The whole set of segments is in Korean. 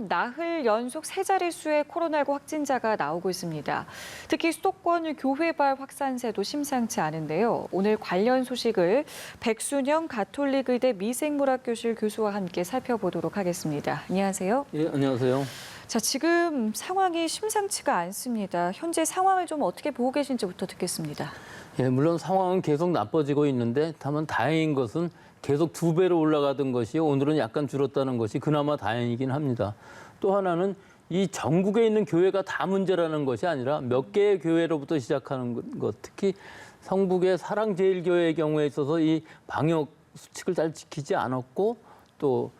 나흘 연속 세 자릿수의 코로나19 확진자가 나오고 있습니다. 특히 수도권 교회발 확산세도 심상치 않은데요. 오늘 관련 소식을 백순영 가톨릭의대 미생물학교실 교수와 함께 살펴보도록 하겠습니다. 안녕하세요. 예, 안녕하세요. 자, 지금 상황이 심상치가 않습니다. 현재 상황을 좀 어떻게 보고 계신지부터 듣겠습니다. 예, 물론 상황은 계속 나빠지고 있는데 다만 다행인 것은 계속 2배로 올라가던 것이 오늘은 약간 줄었다는 것이 그나마 다행이긴 합니다. 또 하나는 이 전국에 있는 교회가 다 문제라는 것이 아니라 몇 개의 교회로부터 시작하는 것, 특히 성북의 사랑제일교회의 경우에 있어서 이 방역 수칙을 잘 지키지 않았고 또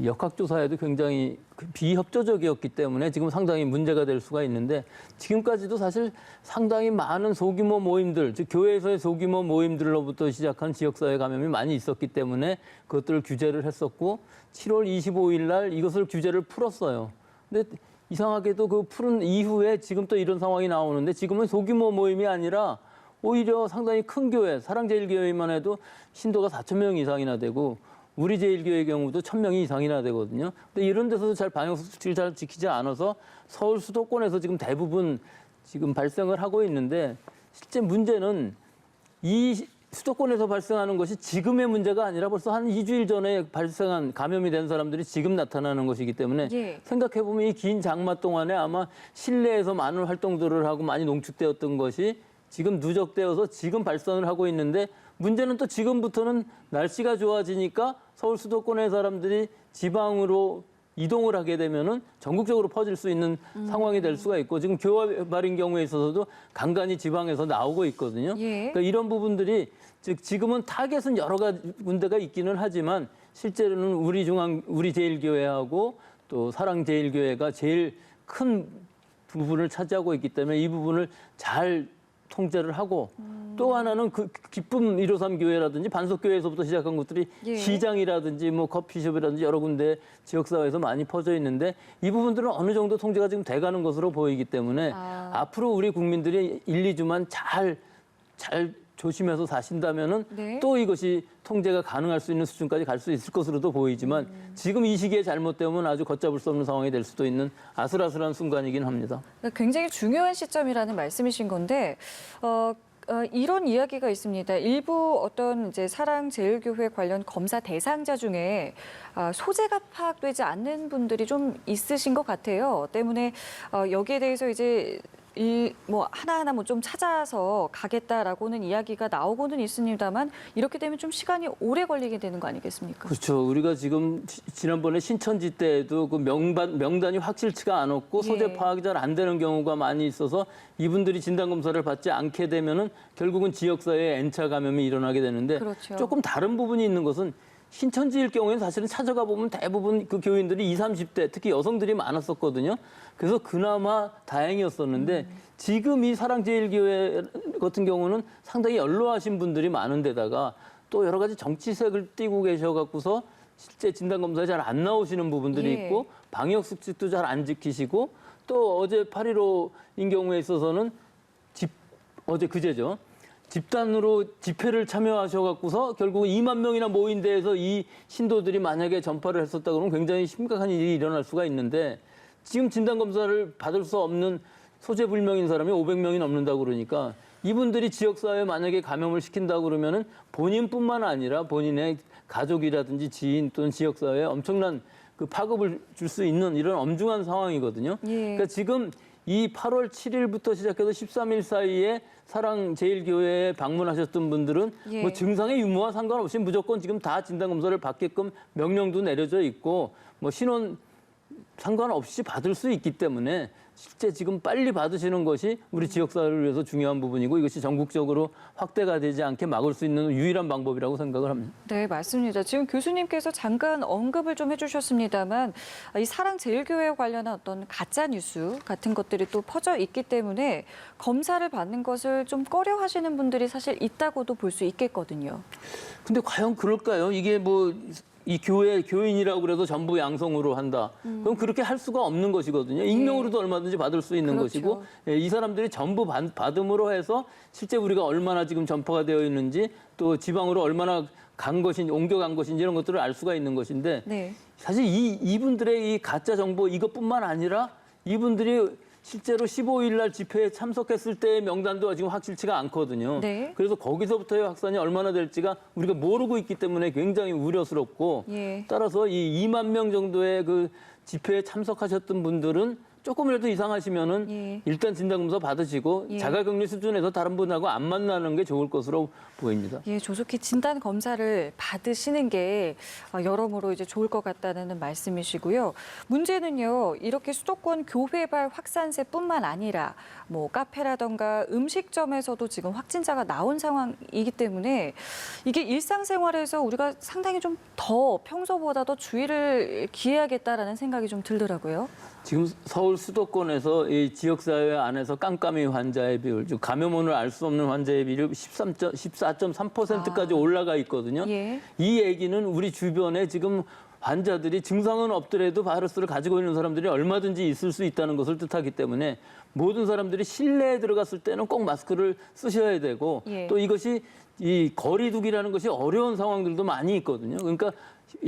역학조사에도 굉장히 비협조적이었기 때문에 지금 상당히 문제가 될 수가 있는데 지금까지도 사실 상당히 많은 소규모 모임들, 즉 교회에서의 소규모 모임들로부터 시작한 지역사회 감염이 많이 있었기 때문에 그것들을 규제를 했었고 7월 25일 날 이것을 규제를 풀었어요. 근데 이상하게도 그 푸른 이후에 지금 또 이런 상황이 나오는데 지금은 소규모 모임이 아니라 오히려 상당히 큰 교회, 사랑제일교회만 해도 신도가 4,000명 이상이나 되고 우리 제일교회의 경우도 1,000명이 이상이나 되거든요. 근데 이런 데서도 잘 방역 수칙을 잘 지키지 않아서 서울 수도권에서 지금 대부분 지금 발생을 하고 있는데 실제 문제는 이 수도권에서 발생하는 것이 지금의 문제가 아니라 벌써 한 2주일 전에 발생한 감염이 된 사람들이 지금 나타나는 것이기 때문에 생각해보면 이 긴 장마 동안에 아마 실내에서 많은 활동들을 하고 많이 농축되었던 것이 지금 누적되어서 지금 발생을 하고 있는데 문제는 또 지금부터는 날씨가 좋아지니까 서울 수도권의 사람들이 지방으로 이동을 하게 되면은 전국적으로 퍼질 수 있는 상황이 될 수가 있고 지금 교회발인 경우에 있어서도 간간히 지방에서 나오고 있거든요. 그러니까 이런 부분들이 즉 지금은 타겟은 여러 가지 군데가 있기는 하지만 실제로는 우리 제일교회하고 또 사랑제일교회가 제일 큰 부분을 차지하고 있기 때문에 이 부분을 잘 통제를 하고 또 하나는 그 기쁨 153 교회라든지 반석교회에서부터 시작한 것들이 시장이라든지 뭐 커피숍이라든지 여러 군데 지역사회에서 많이 퍼져 있는데 이 부분들은 어느 정도 통제가 지금 돼가는 것으로 보이기 때문에 앞으로 우리 국민들이 1, 2주만 잘 조심해서 사신다면은 또 이것이 통제가 가능할 수 있는 수준까지 갈 수 있을 것으로도 보이지만 지금 이 시기에 잘못되면 아주 걷잡을 수 없는 상황이 될 수도 있는 아슬아슬한 순간이긴 합니다. 굉장히 중요한 시점이라는 말씀이신 건데 이런 이야기가 있습니다. 일부 어떤 이제 사랑제일교회 관련 검사 대상자 중에 소재가 파악되지 않는 분들이 좀 있으신 것 같아요. 때문에 여기에 대해서 이제 하나하나 좀 찾아서 가겠다라고는 이야기가 나오고는 있습니다만 이렇게 되면 좀 시간이 오래 걸리게 되는 거 아니겠습니까? 그렇죠. 우리가 지금 지난번에 신천지 때에도 그 명단이 확실치가 않았고 소재 파악이 잘 안 되는 경우가 많이 있어서 이분들이 진단검사를 받지 않게 되면은 결국은 지역사회에 N차 감염이 일어나게 되는데 조금 다른 부분이 있는 것은 신천지일 경우에는 사실은 찾아가 보면 대부분 그 교인들이 20, 30대 특히 여성들이 많았었거든요. 그래서 그나마 다행이었었는데 지금 이 사랑제일교회 같은 경우는 상당히 연로하신 분들이 많은 데다가 또 여러 가지 정치색을 띠고 계셔갖고서 실제 진단검사에 잘 안 나오시는 부분들이 있고 방역 수칙도 잘 안 지키시고 또 어제 8.15인 경우에 있어서는 그제죠. 집단으로 집회를 참여하셔갖고서 결국 2만 명이나 모인 데에서 이 신도들이 만약에 전파를 했었다 그러면 굉장히 심각한 일이 일어날 수가 있는데 지금 진단검사를 받을 수 없는 소재불명인 사람이 500명이 넘는다고 그러니까 이분들이 지역사회에 만약에 감염을 시킨다고 그러면은 본인뿐만 아니라 본인의 가족이라든지 지인 또는 지역사회에 엄청난 그 파급을 줄 수 있는 이런 엄중한 상황이거든요. 그러니까 지금 이 8월 7일부터 시작해서 13일 사이에 사랑제일교회에 방문하셨던 분들은 뭐 증상의 유무와 상관없이 무조건 지금 다 진단검사를 받게끔 명령도 내려져 있고 뭐 신원 상관없이 받을 수 있기 때문에 실제 지금 빨리 받으시는 것이 우리 지역사회를 위해서 중요한 부분이고 이것이 전국적으로 확대가 되지 않게 막을 수 있는 유일한 방법이라고 생각을 합니다. 네, 맞습니다. 지금 교수님께서 잠깐 언급을 좀 해주셨습니다만 이 사랑제일교회 관련한 어떤 가짜 뉴스 같은 것들이 또 퍼져 있기 때문에 검사를 받는 것을 좀 꺼려하시는 분들이 사실 있다고도 볼 수 있겠거든요. 근데 과연 그럴까요? 이게 뭐 이 교인이라고 그래도 전부 양성으로 한다. 그럼 그렇게 할 수가 없는 것이거든요. 익명으로도 얼마든지 받을 수 있는 것이고 이 사람들이 전부 받음으로 해서 실제 우리가 얼마나 지금 전파가 되어 있는지 또 지방으로 얼마나 간 것인지 옮겨간 것인지 이런 것들을 알 수가 있는 것인데 네. 사실 이분들의 이 가짜 정보 이것뿐만 아니라 이분들이 실제로 15일 날 집회에 참석했을 때의 명단도 지금 확실치가 않거든요. 네. 그래서 거기서부터의 확산이 얼마나 될지가 우리가 모르고 있기 때문에 굉장히 우려스럽고 예. 따라서 이 2만 명 정도의 그 집회에 참석하셨던 분들은 조금이라도 이상하시면은 예. 일단 진단검사 받으시고 예. 자가격리 수준에서 다른 분하고 안 만나는 게 좋을 것으로 보입니다. 예, 조속히 진단 검사를 받으시는 게 여러모로 이제 좋을 것 같다는 말씀이시고요. 문제는요, 이렇게 수도권 교회발 확산세뿐만 아니라 뭐 카페라던가 음식점에서도 지금 확진자가 나온 상황이기 때문에 이게 일상생활에서 우리가 상당히 좀 더 평소보다 더 주의를 기해야겠다라는 생각이 좀 들더라고요. 지금 서울 수도권에서 이 지역사회 안에서 깜깜이 환자의 비율, 즉 감염원을 알 수 없는 환자의 비율이 14.3%까지 올라가 있거든요. 예. 이 얘기는 우리 주변에 지금 환자들이 증상은 없더라도 바이러스를 가지고 있는 사람들이 얼마든지 있을 수 있다는 것을 뜻하기 때문에 모든 사람들이 실내에 들어갔을 때는 꼭 마스크를 쓰셔야 되고 예. 또 이것이 이 거리두기라는 것이 어려운 상황들도 많이 있거든요. 그러니까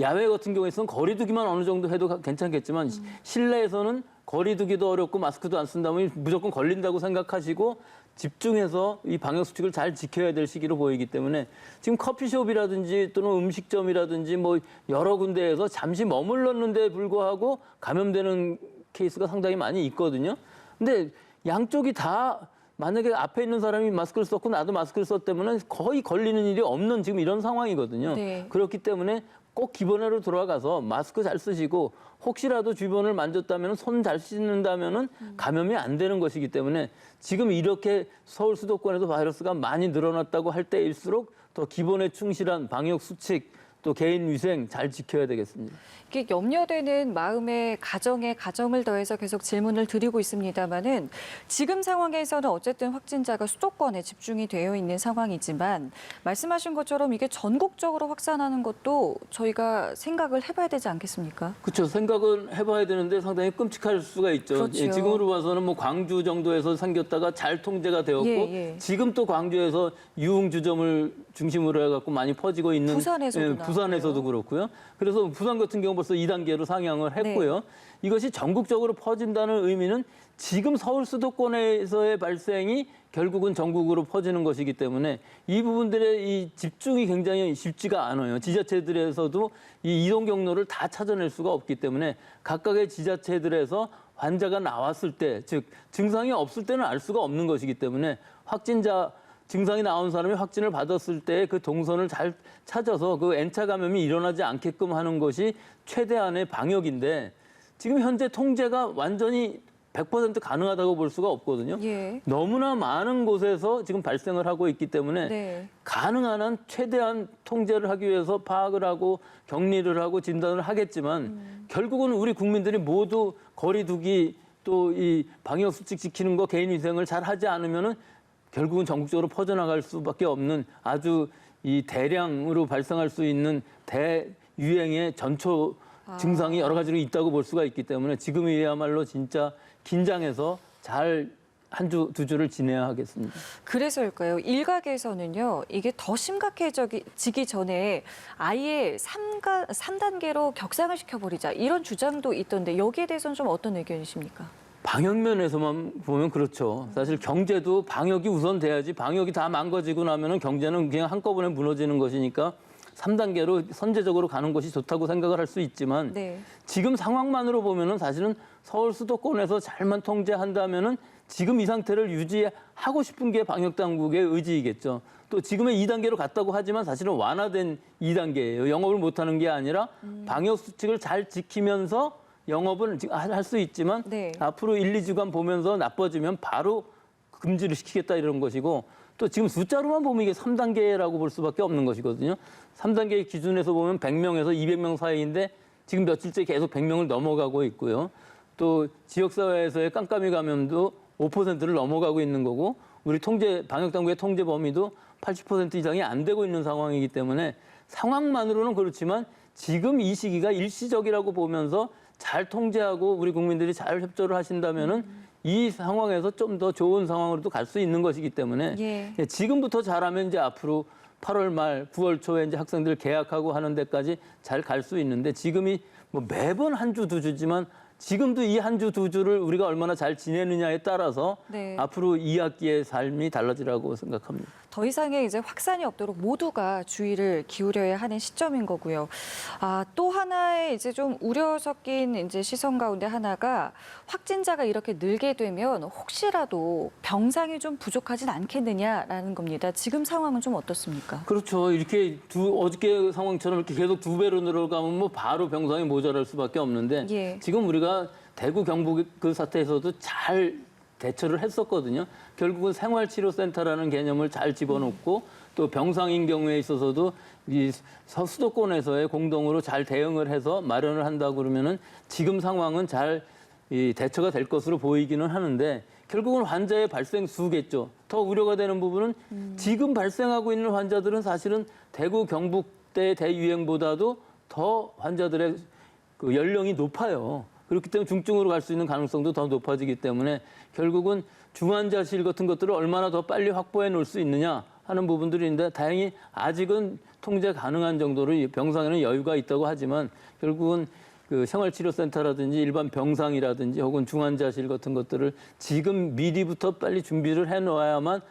야외 같은 경우에서는 거리두기만 어느 정도 해도 괜찮겠지만 실내에서는 거리두기도 어렵고 마스크도 안 쓴다면 무조건 걸린다고 생각하시고 집중해서 이 방역 수칙을 잘 지켜야 될 시기로 보이기 때문에 지금 커피숍이라든지 또는 음식점이라든지 뭐 여러 군데에서 잠시 머물렀는데 불구하고 감염되는 케이스가 상당히 많이 있거든요. 근데 양쪽이 다 만약에 앞에 있는 사람이 마스크를 썼고 나도 마스크를 썼다면 거의 걸리는 일이 없는 지금 이런 상황이거든요. 네. 그렇기 때문에 꼭 기본으로 돌아가서 마스크 잘 쓰시고 혹시라도 주변을 만졌다면 손 잘 씻는다면 감염이 안 되는 것이기 때문에 지금 이렇게 서울 수도권에도 바이러스가 많이 늘어났다고 할 때일수록 더 기본에 충실한 방역 수칙 또 개인 위생 잘 지켜야 되겠습니다. 이게 염려되는 마음에 가정을 더해서 계속 질문을 드리고 있습니다만은 지금 상황에서는 어쨌든 확진자가 수도권에 집중이 되어 있는 상황이지만 말씀하신 것처럼 이게 전국적으로 확산하는 것도 저희가 생각을 해봐야 되지 않겠습니까? 그렇죠. 생각은 해봐야 되는데 상당히 끔찍할 수가 있죠. 그렇죠. 예, 지금으로 봐서는 뭐 광주 정도에서 생겼다가 잘 통제가 되었고 예. 지금 또 광주에서 유흥주점을 중심으로 해갖고 많이 퍼지고 있는 부산에서도 부산에서도 그렇고요. 그래서 부산 같은 경우 벌써 2단계로 상향을 했고요. 이것이 전국적으로 퍼진다는 의미는 지금 서울 수도권에서의 발생이 결국은 전국으로 퍼지는 것이기 때문에 이 부분들의 이 집중이 굉장히 쉽지가 않아요. 지자체들에서도 이 이동 경로를 다 찾아낼 수가 없기 때문에 각각의 지자체들에서 환자가 나왔을 때, 즉 증상이 없을 때는 알 수가 없는 것이기 때문에 확진자 증상이 나온 사람이 확진을 받았을 때 그 동선을 잘 찾아서 그 N차 감염이 일어나지 않게끔 하는 것이 최대한의 방역인데 지금 현재 통제가 완전히 100% 가능하다고 볼 수가 없거든요. 예. 너무나 많은 곳에서 지금 발생을 하고 있기 때문에 네. 가능한 한 최대한 통제를 하기 위해서 파악을 하고 격리를 하고 진단을 하겠지만 결국은 우리 국민들이 모두 거리두기 또 이 방역 수칙 지키는 거 개인 위생을 잘 하지 않으면은 결국은 전국적으로 퍼져나갈 수밖에 없는 아주 이 대량으로 발생할 수 있는 대유행의 전초 증상이 여러 가지로 있다고 볼 수가 있기 때문에 지금이야말로 진짜 긴장해서 잘 한 주, 두 주를 지내야 하겠습니다. 그래서일까요? 일각에서는요, 이게 더 심각해지기 전에 아예 3단계로 격상을 시켜버리자 이런 주장도 있던데 여기에 대해서는 좀 어떤 의견이십니까? 방역 면에서만 보면 그렇죠. 사실 경제도 방역이 우선돼야지 방역이 다 망가지고 나면은 경제는 그냥 한꺼번에 무너지는 것이니까 3단계로 선제적으로 가는 것이 좋다고 생각을 할 수 있지만 네. 지금 상황만으로 보면은 사실은 서울 수도권에서 잘만 통제한다면은 지금 이 상태를 유지하고 싶은 게 방역 당국의 의지이겠죠. 또 지금의 2단계로 갔다고 하지만 사실은 완화된 2단계예요. 영업을 못하는 게 아니라 방역 수칙을 잘 지키면서 영업은 할 수 있지만 네. 앞으로 1, 2주간 보면서 나빠지면 바로 금지를 시키겠다 이런 것이고 또 지금 숫자로만 보면 이게 3단계라고 볼 수밖에 없는 것이거든요. 3단계 기준에서 보면 100명에서 200명 사이인데 지금 며칠째 계속 100명을 넘어가고 있고요. 또 지역사회에서의 깜깜이 감염도 5%를 넘어가고 있는 거고 우리 방역당국의 통제 범위도 80% 이상이 안 되고 있는 상황이기 때문에 상황만으로는 그렇지만 지금 이 시기가 일시적이라고 보면서 잘 통제하고 우리 국민들이 잘 협조를 하신다면은 이 상황에서 좀 더 좋은 상황으로도 갈 수 있는 것이기 때문에 예. 지금부터 잘하면 이제 앞으로 8월 말, 9월 초에 이제 학생들 개학하고 하는 데까지 잘 갈 수 있는데 지금이 뭐 매번 한 주, 두 주지만 지금도 이 한 주, 두 주를 우리가 얼마나 잘 지내느냐에 따라서 네. 앞으로 2학기의 삶이 달라지라고 생각합니다. 더 이상의 이제 확산이 없도록 모두가 주의를 기울여야 하는 시점인 거고요. 또 하나의 이제 좀 우려 섞인 이제 시선 가운데 하나가 확진자가 이렇게 늘게 되면 혹시라도 병상이 좀 부족하진 않겠느냐라는 겁니다. 지금 상황은 좀 어떻습니까? 그렇죠. 이렇게 어저께 상황처럼 이렇게 계속 2배로 늘어가면 뭐 바로 병상이 모자랄 수밖에 없는데 예. 지금 우리가 대구 경북 그 사태에서도 잘 대처를 했었거든요. 결국은 생활치료센터라는 개념을 잘 집어넣고 또 병상인 경우에 있어서도 이 수도권에서의 공동으로 잘 대응을 해서 마련을 한다고 그러면은 지금 상황은 잘 이 대처가 될 것으로 보이기는 하는데 결국은 환자의 발생 수겠죠. 더 우려가 되는 부분은 지금 발생하고 있는 환자들은 사실은 대구 경북 때 대유행보다도 더 환자들의 그 연령이 높아요. 그렇기 때문에 중증으로 갈 수 있는 가능성도 더 높아지기 때문에 결국은 중환자실 같은 것들을 얼마나 더 빨리 확보해 놓을 수 있느냐 하는 부분들이 있는데 다행히 아직은 통제 가능한 정도로 병상에는 여유가 있다고 하지만 결국은 그 생활치료센터라든지 일반 병상이라든지 혹은 중환자실 같은 것들을 지금 미리부터 빨리 준비를 해 놓아야만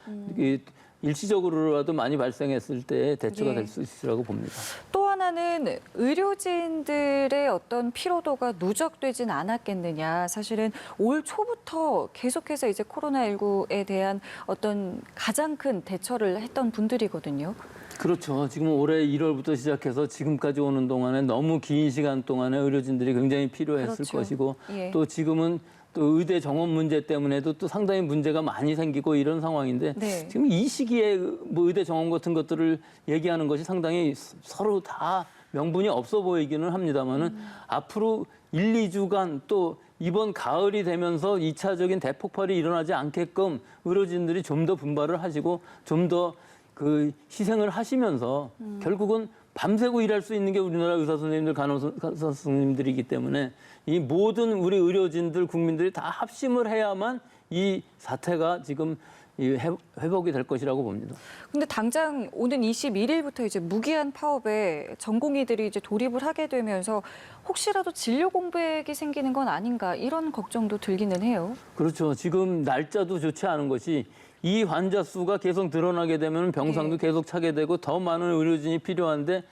일시적으로라도 많이 발생했을 때 대처가 예. 될 수 있으라고 봅니다. 또 하나는 의료진들의 어떤 피로도가 누적되진 않았겠느냐. 사실은 올 초부터 계속해서 이제 코로나19에 대한 어떤 가장 큰 대처를 했던 분들이거든요. 그렇죠. 지금 올해 1월부터 시작해서 지금까지 오는 동안에 너무 긴 시간 동안에 의료진들이 굉장히 필요했을 그렇죠. 것이고 예. 또 지금은 또 의대 정원 문제 때문에도 또 상당히 문제가 많이 생기고 이런 상황인데 네. 지금 이 시기에 뭐 의대 정원 같은 것들을 얘기하는 것이 상당히 서로 다 명분이 없어 보이기는 합니다만은 앞으로 1, 2주간 또 이번 가을이 되면서 2차적인 대폭발이 일어나지 않게끔 의료진들이 좀 더 분발을 하시고 좀 더 그 희생을 하시면서 결국은 밤새고 일할 수 있는 게 우리나라 의사 선생님들, 간호사 선생님들이기 때문에 이 모든 우리 의료진들, 국민들이 다 합심을 해야만 이 사태가 지금 회복이 될 것이라고 봅니다. 근데 당장 오는 21일부터 이제 무기한 파업에 전공의들이 이제 돌입을 하게 되면서 혹시라도 진료 공백이 생기는 건 아닌가 이런 걱정도 들기는 해요. 그렇죠. 지금 날짜도 좋지 않은 것이 이 환자 수가 계속 늘어나게 되면 병상도 네. 계속 차게 되고 더 많은 의료진이 필요한데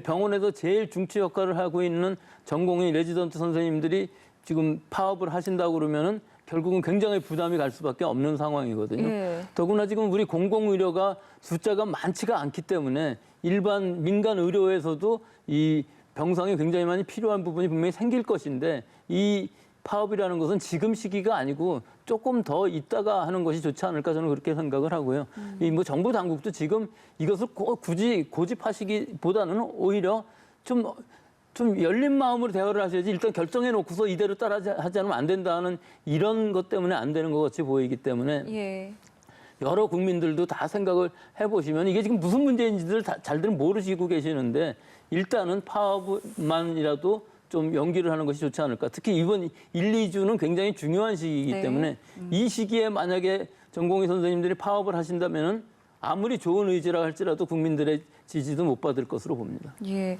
병원에서 제일 중추 역할을 하고 있는 전공의 레지던트 선생님들이 지금 파업을 하신다고 그러면은 결국은 굉장히 부담이 갈 수밖에 없는 상황이거든요. 예. 더구나 지금 우리 공공의료가 숫자가 많지가 않기 때문에 일반 민간 의료에서도 이 병상이 굉장히 많이 필요한 부분이 분명히 생길 것인데 이 파업이라는 것은 지금 시기가 아니고 조금 더 있다가 하는 것이 좋지 않을까 저는 그렇게 생각을 하고요. 이 뭐 정부 당국도 지금 이것을 굳이 고집하시기보다는 오히려 좀 열린 마음으로 대화를 하셔야지 일단 결정해 놓고서 이대로 따라하지 않으면 안 된다는 이런 것 때문에 안 되는 것 같이 보이기 때문에 예. 여러 국민들도 다 생각을 해보시면 이게 지금 무슨 문제인지를 잘들 모르시고 계시는데 일단은 파업만이라도 좀 연기를 하는 것이 좋지 않을까. 특히 이번 1, 2주는 굉장히 중요한 시기이기 네. 때문에 이 시기에 만약에 전공의 선생님들이 파업을 하신다면은 아무리 좋은 의지라 할지라도 국민들의 지지도 못 받을 것으로 봅니다. 예.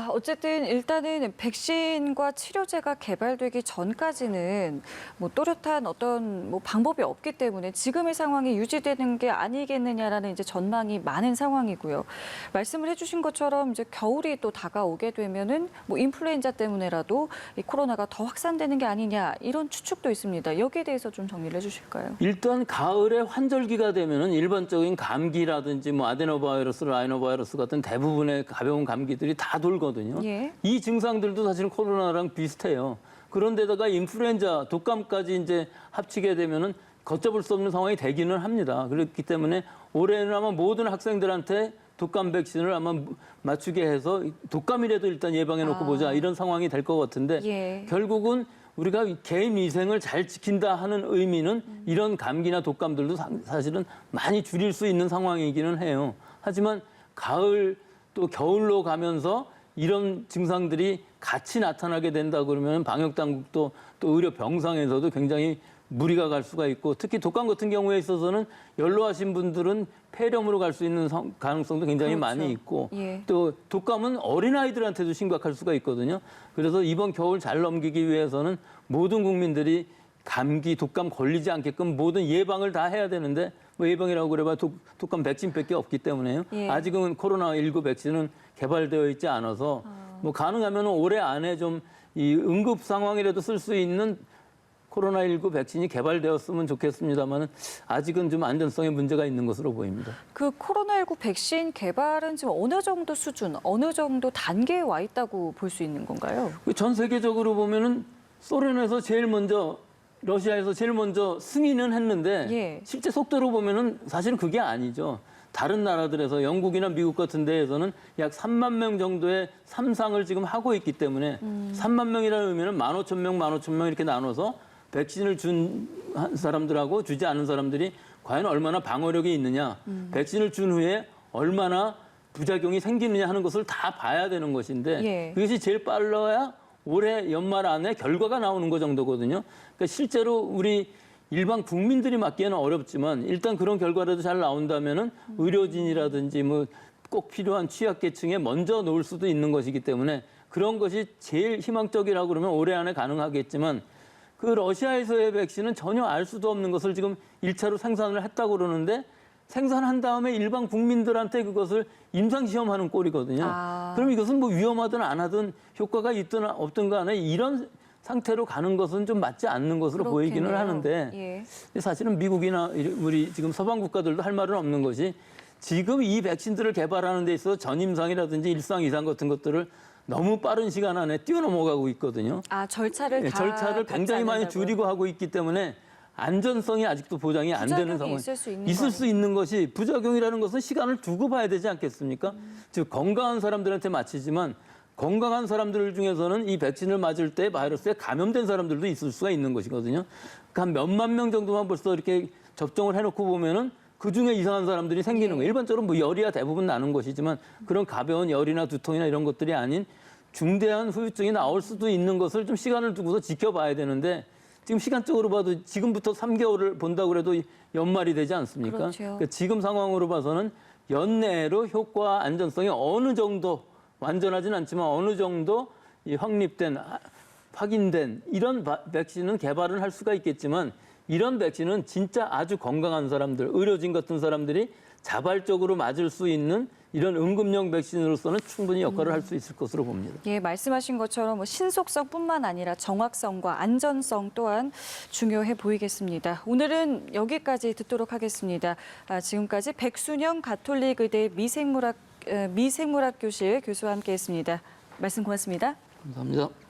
어쨌든 일단은 백신과 치료제가 개발되기 전까지는 뭐 또렷한 어떤 뭐 방법이 없기 때문에 지금의 상황이 유지되는 게 아니겠느냐라는 이제 전망이 많은 상황이고요. 말씀을 해주신 것처럼 이제 겨울이 또 다가오게 되면은 뭐 인플루엔자 때문에라도 이 코로나가 더 확산되는 게 아니냐 이런 추측도 있습니다. 여기에 대해서 좀 정리를 해주실까요? 일단 가을에 환절기가 되면은 일반적인 감기라든지 뭐 아데노바이러스, 라이노바이러스 같은 대부분의 가벼운 감기들이 다 돌거든요. 예. 이 증상들도 사실은 코로나랑 비슷해요. 그런데다가 인플루엔자, 독감까지 이제 합치게 되면은 걷잡을 수 없는 상황이 되기는 합니다. 그렇기 때문에 올해는 아마 모든 학생들한테 독감 백신을 아마 맞추게 해서 독감이라도 일단 예방해 놓고 보자 이런 상황이 될 것 같은데 예. 결국은 우리가 개인 위생을 잘 지킨다 하는 의미는 이런 감기나 독감들도 사실은 많이 줄일 수 있는 상황이기는 해요. 하지만 가을 또 겨울로 가면서 이런 증상들이 같이 나타나게 된다 그러면 방역 당국도 또 의료 병상에서도 굉장히 무리가 갈 수가 있고 특히 독감 같은 경우에 있어서는 연로하신 분들은 폐렴으로 갈 수 있는 가능성도 굉장히 그렇죠. 많이 있고 예. 또 독감은 어린아이들한테도 심각할 수가 있거든요. 그래서 이번 겨울 잘 넘기기 위해서는 모든 국민들이 감기, 독감 걸리지 않게끔 모든 예방을 다 해야 되는데 뭐 예방이라고 그래봐 독감 백신밖에 없기 때문에요. 예. 아직은 코로나19 백신은 개발되어 있지 않아서 뭐 가능하면 올해 안에 좀 이 응급 상황이라도 쓸 수 있는 코로나19 백신이 개발되었으면 좋겠습니다만 아직은 좀 안전성에 문제가 있는 것으로 보입니다. 그 코로나19 백신 개발은 지금 어느 정도 수준, 어느 정도 단계에 와 있다고 볼 수 있는 건가요? 전 세계적으로 보면은 소련에서 제일 먼저 러시아에서 제일 먼저 승인은 했는데 예. 실제 실제 속도로 보면은 사실은 그게 아니죠. 다른 나라들에서 영국이나 미국 같은 데에서는 약 3만 명 정도의 3상을 지금 하고 있기 때문에 3만 명이라는 의미는 15,000명, 15,000명 이렇게 나눠서 백신을 준 사람들하고 주지 않은 사람들이 과연 얼마나 방어력이 있느냐, 백신을 준 후에 얼마나 부작용이 생기느냐 하는 것을 다 봐야 되는 것인데 예. 그것이 제일 빨라야 올해 연말 안에 결과가 나오는 것 정도거든요. 그러니까 실제로 우리 일반 국민들이 맞기에는 어렵지만 일단 그런 결과라도 잘 나온다면은 의료진이라든지 뭐 꼭 필요한 취약계층에 먼저 놓을 수도 있는 것이기 때문에 그런 것이 제일 희망적이라고 그러면 올해 안에 가능하겠지만 그 러시아에서의 백신은 전혀 알 수도 없는 것을 지금 1차로 생산을 했다고 그러는데 생산한 다음에 일반 국민들한테 그것을 임상시험하는 꼴이거든요. 아. 그럼 이것은 뭐 위험하든 안 하든 효과가 있든 없든 간에 이런 상태로 가는 것은 좀 맞지 않는 것으로 보이기는 그렇겠네요. 하는데 예. 사실은 미국이나 우리 지금 서방 국가들도 할 말은 없는 것이 지금 이 백신들을 개발하는 데 있어서 전임상이라든지 1상, 2상 같은 것들을 너무 빠른 시간 안에 뛰어넘어가고 있거든요. 아, 절차를 예, 다 절차를 밟지 굉장히 많이 않는다고요? 줄이고 하고 있기 때문에 안전성이 아직도 보장이 안 되는 부작용이 상황. 있을 수 있는 있을 거 수 있는 것이 부작용이라는 것은 시간을 두고 봐야 되지 않겠습니까? 즉 건강한 사람들한테 맞히지만 건강한 사람들 중에서는 이 백신을 맞을 때 바이러스에 감염된 사람들도 있을 수가 있는 것이거든요. 그러니까 한 몇만 명 정도만 벌써 이렇게 접종을 해놓고 보면은 그 중에 이상한 사람들이 생기는 거예요. 일반적으로 뭐 열이야 대부분 나는 것이지만 그런 가벼운 열이나 두통이나 이런 것들이 아닌 중대한 후유증이 나올 수도 있는 것을 좀 시간을 두고서 지켜봐야 되는데 지금 시간적으로 봐도 지금부터 3개월을 본다고 해도 연말이 되지 않습니까? 그렇죠. 그러니까 지금 상황으로 봐서는 연내로 효과와 안전성이 어느 정도 완전하진 않지만 어느 정도 이 확립된 확인된 이런 백신은 개발을 할 수가 있겠지만 이런 백신은 진짜 아주 건강한 사람들, 의료진 같은 사람들이 자발적으로 맞을 수 있는 이런 응급용 백신으로서는 충분히 역할을 할 수 있을 것으로 봅니다. 예, 말씀하신 것처럼 뭐 신속성뿐만 아니라 정확성과 안전성 또한 중요해 보이겠습니다. 오늘은 여기까지 듣도록 하겠습니다. 지금까지 백순영 가톨릭의대 미생물학 교실 교수와 함께했습니다. 말씀 고맙습니다. 감사합니다.